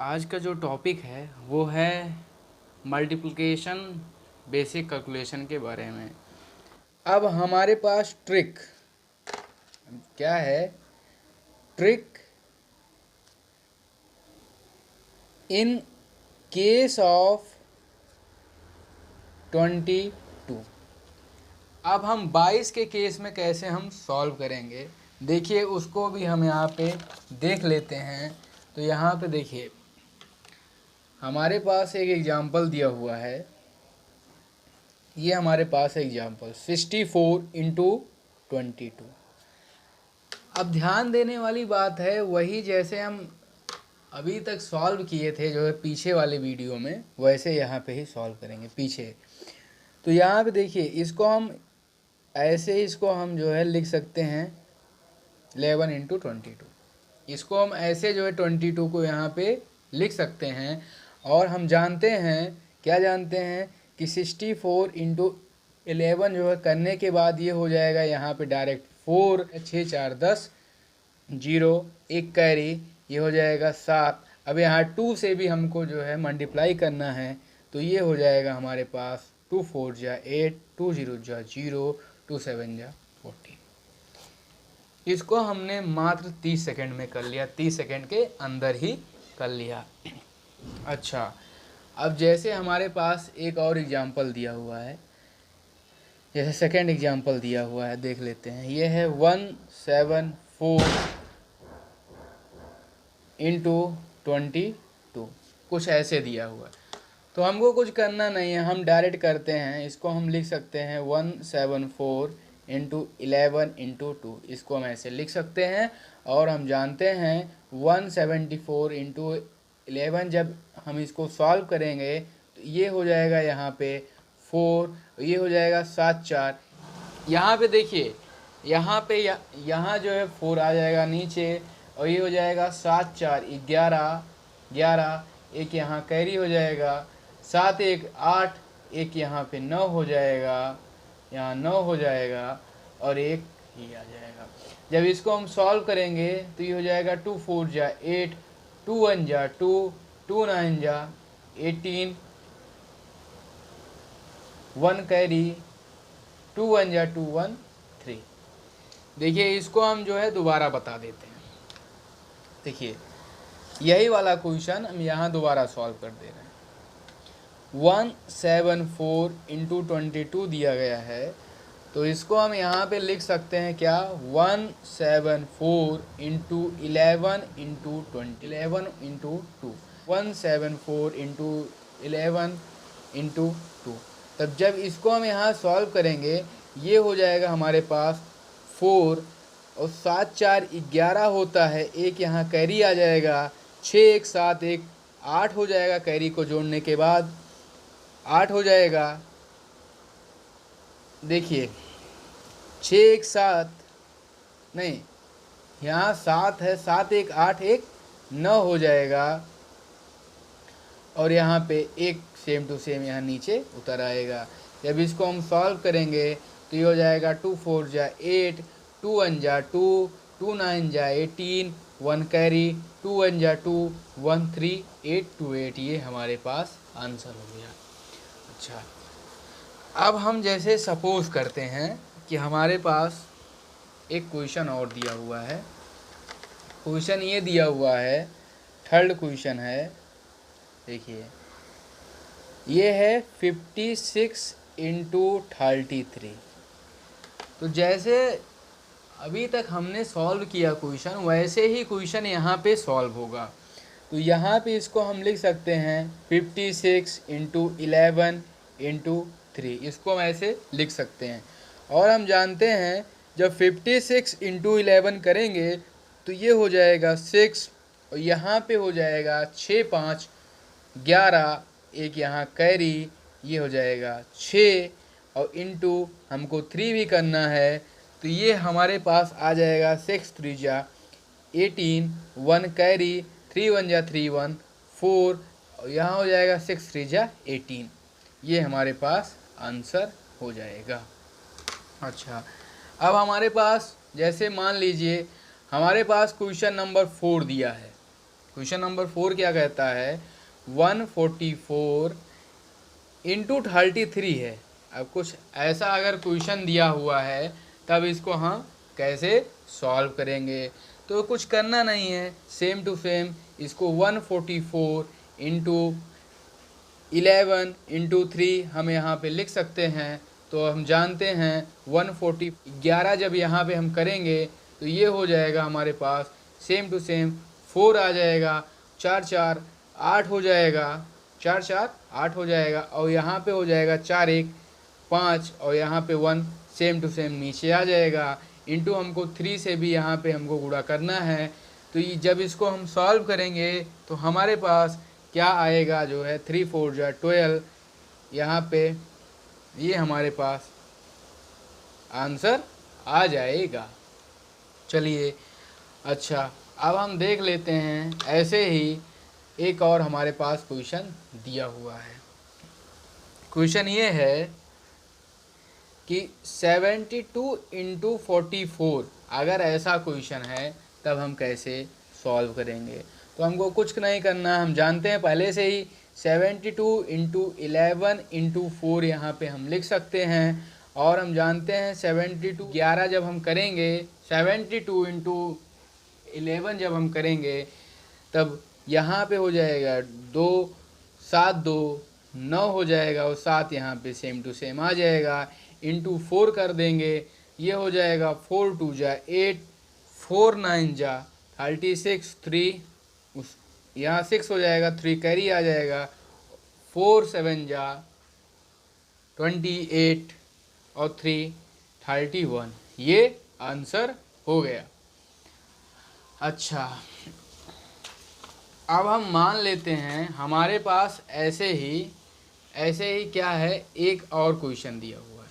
आज का जो टॉपिक है वो है मल्टीप्लिकेशन बेसिक कैलकुलेशन के बारे में। अब हमारे पास ट्रिक क्या है? Trick in case of 22। अब हम 22 के केस में कैसे हम सॉल्व करेंगे, देखिए उसको भी हम यहाँ पे देख लेते हैं। तो यहाँ पे देखिए हमारे पास एक एग्जांपल दिया हुआ है। ये हमारे पास एग्जांपल 64 इंटू 22। अब ध्यान देने वाली बात है वही जैसे हम अभी तक सॉल्व किए थे जो है पीछे वाले वीडियो में, वैसे यहाँ पे ही सॉल्व करेंगे पीछे। तो यहाँ पे देखिए इसको हम ऐसे ही इसको हम जो है लिख सकते हैं 11 इंटू 22। इसको हम ऐसे जो है 22 को यहाँ पे लिख सकते हैं। और हम जानते हैं, क्या जानते हैं कि 64 इंटू 11 जो है करने के बाद ये हो जाएगा यहाँ पे डायरेक्ट 4, 6 4 10, 0 एक कैरी, ये हो जाएगा 7। अब यहाँ 2 से भी हमको जो है मल्टीप्लाई करना है, तो ये हो जाएगा हमारे पास 2 4 जा 8, 2 0 जा 0, 2 7 जा 14। इसको हमने मात्र 30 सेकंड में कर लिया, 30 सेकंड के अंदर ही कर लिया। अच्छा, अब जैसे हमारे पास एक और एग्जांपल दिया हुआ है, जैसे सेकंड एग्जांपल दिया हुआ है, देख लेते हैं। ये है 174 इंटू 22, कुछ ऐसे दिया हुआ है। तो हमको कुछ करना नहीं है, हम डायरेक्ट करते हैं। इसको हम लिख सकते हैं 174 इंटू 11 इंटू 2, इसको हम ऐसे लिख सकते हैं। और हम जानते हैं 174 इंटू 11 जब हम इसको सॉल्व करेंगे तो ये हो जाएगा यहाँ पे 4, ये हो जाएगा 7 4। यहाँ पे देखिए यहाँ पे यहाँ जो है 4 आ जाएगा नीचे, और ये हो जाएगा 7 4 11, 11 एक यहाँ कैरी हो जाएगा, 7 1 8, एक यहाँ पे 9 हो जाएगा, यहाँ 9 हो जाएगा, और एक ही आ जाएगा। जब इसको हम सॉल्व करेंगे तो ये हो जाएगा 2 4 जा 8, 2 1 जा 2, 2 9 जा 18, 1 कैरी, 2 1 जा 2 1 3। देखिए इसको हम जो है दोबारा बता देते हैं। देखिए यही वाला क्वेश्चन हम यहाँ दोबारा सॉल्व कर दे रहे हैं। 174 इंटू 22 दिया गया है, तो इसको हम यहाँ पे लिख सकते हैं क्या, 174 into 11 into 20, 11 into 2, 174 into 11 into 2। तब जब इसको हम यहाँ सॉल्व करेंगे ये हो जाएगा हमारे पास 4, और 7 4 11 होता है, एक यहाँ कैरी आ जाएगा, 6 1 7 1 8 हो जाएगा, कैरी को जोड़ने के बाद 8 हो जाएगा। देखिए 6 1 7 नहीं, यहाँ 7 है, 7 1 8 1 9 हो जाएगा, और यहाँ पे एक सेम टू सेम यहाँ नीचे उतर आएगा। जब इसको हम सॉल्व करेंगे तो ये हो जाएगा 2 4 जा 8, 2 1 जा 2, 2 9 जा 18, 1 कैरी, 2 1 जा 2, 1 3, 8 2 8, ये हमारे पास आंसर हो गया। अच्छा, अब हम जैसे सपोज करते हैं कि हमारे पास एक क्वेश्चन और दिया हुआ है। क्वेश्चन ये दिया हुआ है, थर्ड क्वेश्चन है। देखिए ये है 56 इंटू 33। तो जैसे अभी तक हमने सॉल्व किया क्वेश्चन, वैसे ही क्वेश्चन यहाँ पे सॉल्व होगा। तो यहाँ पे इसको हम लिख सकते हैं 56 इंटू 11 इंटू 3, इसको हम ऐसे लिख सकते हैं। और हम जानते हैं जब 56 इंटू 11 करेंगे तो ये हो जाएगा 6, और यहाँ पे हो जाएगा 6 5 11, एक यहाँ कैरी, ये हो जाएगा 6, और इंटू हमको 3 भी करना है, तो ये हमारे पास आ जाएगा 6 3 जा 18, 1 कैरी, 3 1 जा 3 1 4, और यहाँ हो जाएगा 6 3 जा 18। ये हमारे पास आंसर हो जाएगा। अच्छा, अब हमारे पास जैसे मान लीजिए हमारे पास क्वेश्चन नंबर 4 दिया है। क्वेश्चन नंबर 4 क्या कहता है, 144 इंटू 33 है। अब कुछ ऐसा अगर क्वेश्चन दिया हुआ है तब इसको हम कैसे सॉल्व करेंगे। तो कुछ करना नहीं है, सेम टू सेम इसको 144 इंटू 11 इंटू 3 हम यहाँ पे लिख सकते हैं। तो हम जानते हैं 11 जब यहाँ पे हम करेंगे तो ये हो जाएगा हमारे पास सेम टू सेम 4 आ जाएगा, 4 4 8 हो जाएगा, 4 4 8 हो जाएगा, और यहाँ पे हो जाएगा 4 1 5 और यहाँ पे 1 सेम टू सेम नीचे आ जाएगा। इंटू हमको 3 से भी यहाँ पे हमको गुणा करना है। तो ये जब इसको हम सॉल्व करेंगे तो हमारे पास क्या आएगा, जो है 3 4 जा 12, यहाँ पे ये हमारे पास आंसर आ जाएगा। चलिए अच्छा, अब हम देख लेते हैं ऐसे ही एक और हमारे पास क्वेश्चन दिया हुआ है। क्वेश्चन ये है कि 72 इंटू 44, अगर ऐसा क्वेश्चन है तब हम कैसे सॉल्व करेंगे। तो हमको कुछ नहीं करना, हम जानते हैं पहले से ही 72 इंटू 11 इंटू 4 यहाँ पे हम लिख सकते हैं। और हम जानते हैं 72 11 जब हम करेंगे, 72 इंटू 11 जब हम करेंगे तब यहाँ पे हो जाएगा 2 7 2 9 हो जाएगा, और 7 यहाँ पे सेम टू सेम आ जाएगा। इंटू 4 कर देंगे, ये हो जाएगा 4 2 जा 8, 4 9 जा 36, 3 उस यहाँ 6 हो जाएगा, 3 कैरी आ जाएगा, 4 7 जा 28 और 3 31, ये आंसर हो गया। अच्छा, अब हम मान लेते हैं हमारे पास ऐसे ही क्या है, एक और क्वेश्चन दिया हुआ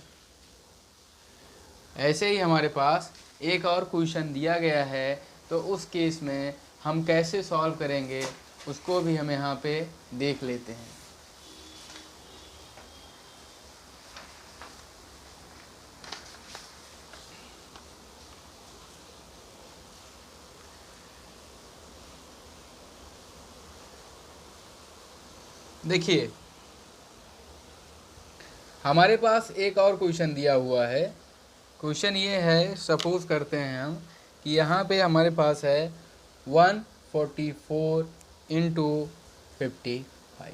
है। ऐसे ही हमारे पास एक और क्वेश्चन दिया गया है, तो उस केस में हम कैसे सॉल्व करेंगे उसको भी हम यहाँ पे देख लेते हैं। देखिए हमारे पास एक और क्वेश्चन दिया हुआ है। क्वेश्चन ये है, सपोज करते हैं हम कि यहाँ पे हमारे पास है 144 इंटू 55।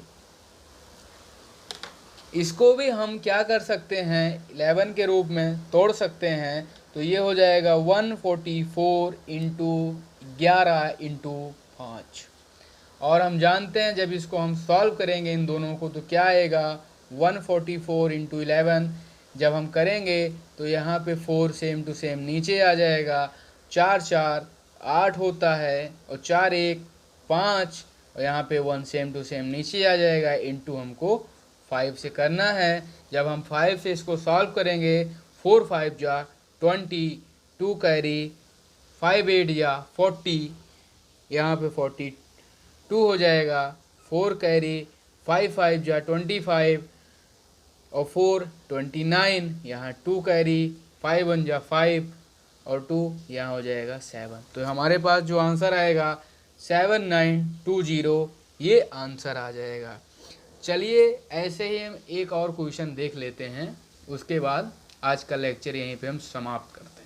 इसको भी हम क्या कर सकते हैं, 11 के रूप में तोड़ सकते हैं। तो ये हो जाएगा 144 इंटू 11 इंटू 5। और हम जानते हैं जब इसको हम सॉल्व करेंगे इन दोनों को तो क्या आएगा, 144 इंटू 11 जब हम करेंगे तो यहाँ पे 4 सेम टू सेम नीचे आ जाएगा, 4 4 8 होता है, और 4 1 5, और यहाँ पे 1 सेम टू सेम नीचे आ जाएगा। इंटू हमको 5 से करना है। जब हम 5 से इसको सॉल्व करेंगे, 4 5 जा 20, 2 कैरी, 5 8 जा 40, यहाँ पे 42 हो जाएगा, 4 कैरी, 5 5 जा 25, और 4 29, यहाँ 2 कैरी, 5 1 जा 5, और 2 यहाँ हो जाएगा 7। तो हमारे पास जो आंसर आएगा 7920, ये आंसर आ जाएगा। चलिए ऐसे ही हम एक और क्वेश्चन देख लेते हैं, उसके बाद आज का लेक्चर यहीं पे हम समाप्त करते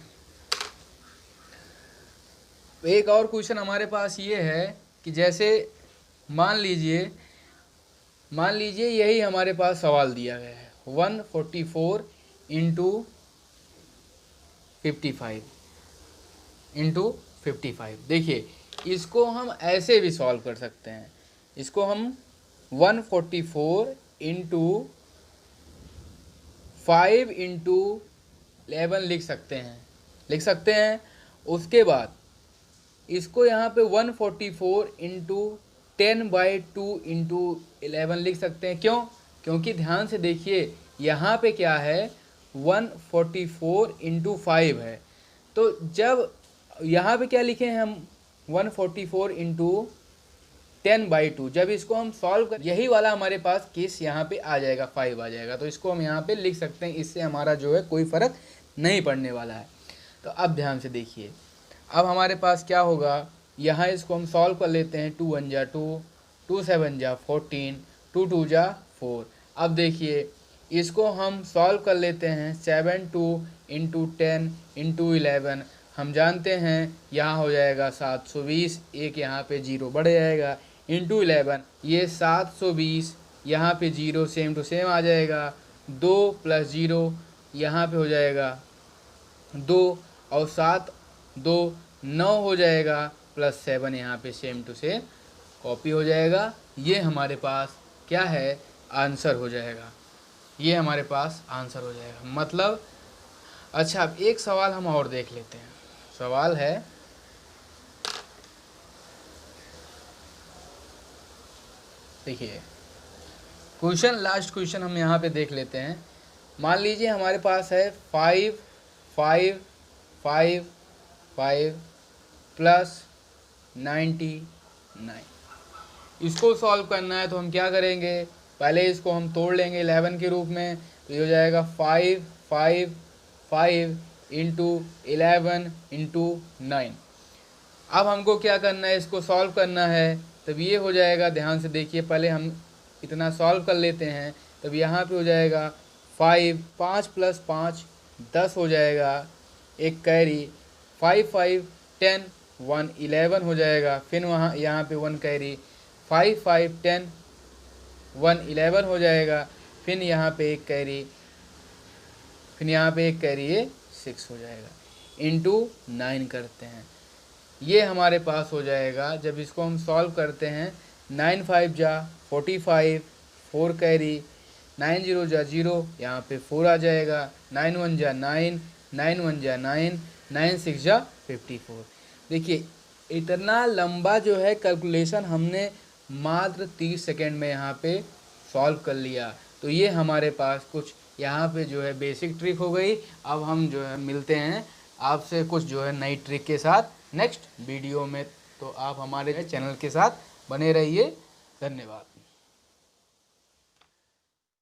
हैं। एक और क्वेश्चन हमारे पास ये है कि जैसे मान लीजिए यही हमारे पास सवाल दिया गया है, 144 इंटू 55। देखिए इसको हम ऐसे भी सॉल्व कर सकते हैं। इसको हम 144 इंटू 5 इंटू 11 लिख सकते हैं। उसके बाद इसको यहाँ पे 144 इंटू 10/2 इंटू 11 लिख सकते हैं। क्यों? क्योंकि ध्यान से देखिए यहाँ पे क्या है, 144 इंटू 5 है। तो जब यहाँ पे क्या लिखे हैं हम, 144 इंटू 10/2, जब इसको हम सॉल्व कर, यही वाला हमारे पास केस यहाँ पे आ जाएगा, 5 आ जाएगा। तो इसको हम यहाँ पे लिख सकते हैं, इससे हमारा जो है कोई फ़र्क नहीं पड़ने वाला है। तो अब ध्यान से देखिए, अब हमारे पास क्या होगा, यहाँ इसको हम सॉल्व कर लेते हैं। 2 1 जा 2, 2 7 जा 14, 2 2 जा 4। अब देखिए इसको हम सॉल्व कर लेते हैं। 7 2 इंटू 10 इंटू 11, हम जानते हैं यहाँ हो जाएगा 720, एक यहाँ पे जीरो बढ़ जाएगा, इंटू 11, ये 720, यहाँ पे जीरो सेम टू सेम आ जाएगा। 2 प्लस जीरो यहाँ पे हो जाएगा 2, और 7 2 9 हो जाएगा, प्लस 7 यहाँ पे सेम टू सेम कॉपी हो जाएगा। ये हमारे पास क्या है, आंसर हो जाएगा। ये हमारे पास आंसर हो जाएगा मतलब। अच्छा, अब एक सवाल हम और देख लेते हैं। सवाल है, देखिए क्वेश्चन, लास्ट क्वेश्चन हम यहाँ पे देख लेते हैं। मान लीजिए हमारे पास है 5 5 5 5 प्लस 99। इसको सॉल्व करना है तो हम क्या करेंगे, पहले इसको हम तोड़ लेंगे 11 के रूप में। तो ये हो जाएगा 5 5 5 इंटू 11 इंटू 9। अब हमको क्या करना है, इसको सॉल्व करना है। तब ये हो जाएगा, ध्यान से देखिए, पहले हम इतना सॉल्व कर लेते हैं। तब यहाँ पे हो जाएगा 5 प्लस 5 10 हो जाएगा, एक कैरी, 5 5 10 1 11 हो जाएगा। फिर वहाँ यहाँ पे 1 कैरी, 5 5 10 1 11 हो जाएगा। फिर यहाँ पे एक कैरी, फिर यहाँ पे एक कैरी, ये 6 हो जाएगा। इंटू 9 करते हैं, ये हमारे पास हो जाएगा। जब इसको हम सॉल्व करते हैं, 9 5 जा 45, 4 कैरी, 9 0 जा 0, यहाँ पे 4 आ जाएगा। 9 1 जा 9, 9 1 जा 9, 9 6 जा 54। देखिए इतना लंबा जो है कैलकुलेशन हमने मात्र 30 सेकेंड में यहाँ पे सॉल्व कर लिया। तो ये हमारे पास कुछ यहाँ पे जो है बेसिक ट्रिक हो गई। अब हम जो है मिलते हैं आपसे कुछ जो है नई ट्रिक के साथ नेक्स्ट वीडियो में। तो आप हमारे चैनल के साथ बने रहिए। धन्यवाद।